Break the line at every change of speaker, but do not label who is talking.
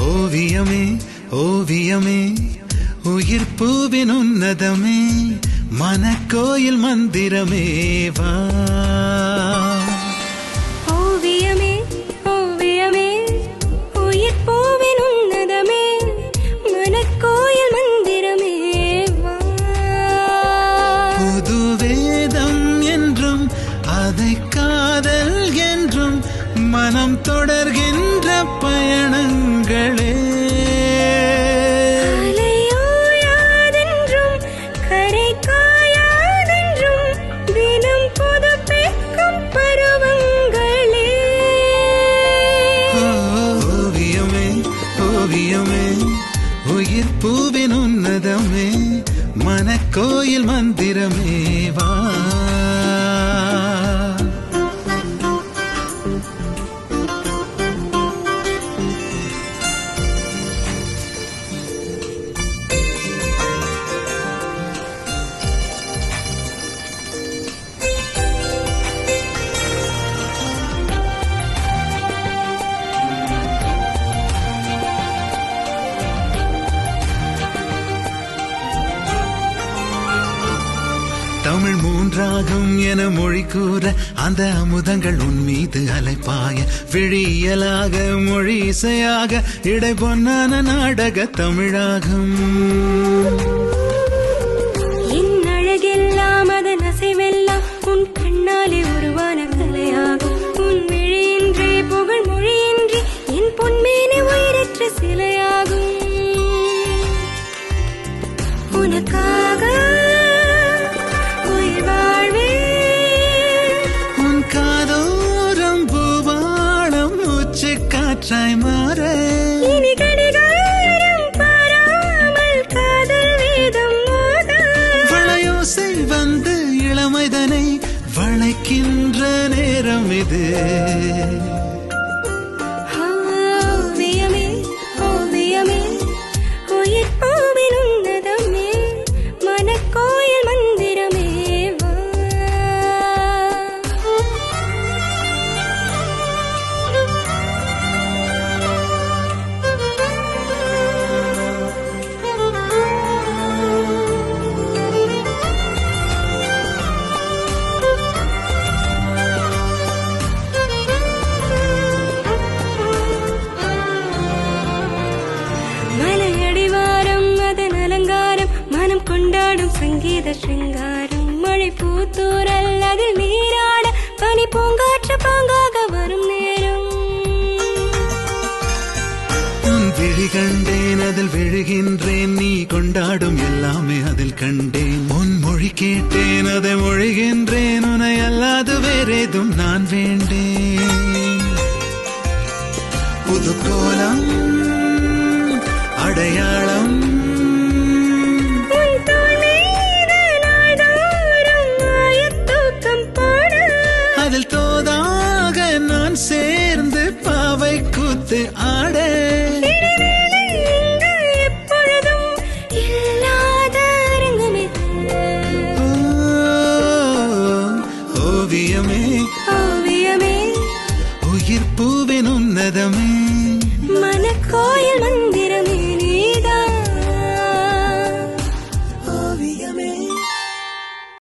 ஓவியமே ஓவியமே உயிர் பூவின் உன்னதமே மனக்கோயில் மந்திரமே வா.
ஓவியமே ஓவியமே உயிர் பூவின் உன்னதமே மனக்கோயில் மந்திரமே வா.
புது வேதம் என்றும் அதை காதல் என்றும் மனம் தொடர்கின்ற பயணங்களே.
அலையோயாதென்றும் கரை காயாதென்றும் தினம் புதுப்பிக்கும் பருவங்களே.
ஓவியமே ஓவியமே உயிர் பூவின் உன்னதமே மனக்கோயில் மந்திரமே வா. தமிழ் மூன்றாகும் என மொழி கூற அந்த அமுதங்கள் உன் மீது அலைப்பாய விழியலாக மொழி இசையாக இடை பொன்னான நாடக தமிழாகும்.
என் அழகெல்லாம் அதன் அசைவெல்லாம் உன் கண்ணாலே உருவான கலையாகும். உன் விழியின்றி புகழ் மொழியின்றி என் பொன்மேனி உயிரற்ற சிலையாகும். உனக்காக
காதோரம் பூவாளம் மூச்சு காற்றாய் மாற
இனி கடிகாரம் பாராமல் காதல் வேதம் மோத
வளையோசை வந்து இளமைதனை வளைக்கின்ற நேரம் இது.
ஓவியமே ஓவியமே உயிர் பூவின் உன்னதமே மனக்கோயில் மந்திரமே வா. கொண்டாடும் சங்கீத சிங்காரம் மழை பூத்தூரல் அதில் நீராட பனி பூங்காற்று பாங்காக வரும் நேரம்.
உன் விழி கண்டேன் அதில் விழுகின்றேன் நீ கொண்டாடும் எல்லாமே அதில் கண்டேன். உன் மொழி கேட்டேன் அதை மொழிகின்றேன் உன்னை அல்லாது வேறேதும் நான் வேண்டேன். புது கோலம் அடையாளம் அதில் தோதாக நான் சேர்ந்து பாவை கூத்து ஆட
எப்பொழுதும் இல்லாத அரங்கமே.
ஓவியமே
ஓவியமே
உயிர் பூவின் உன்னதமே
மனக்கோயில்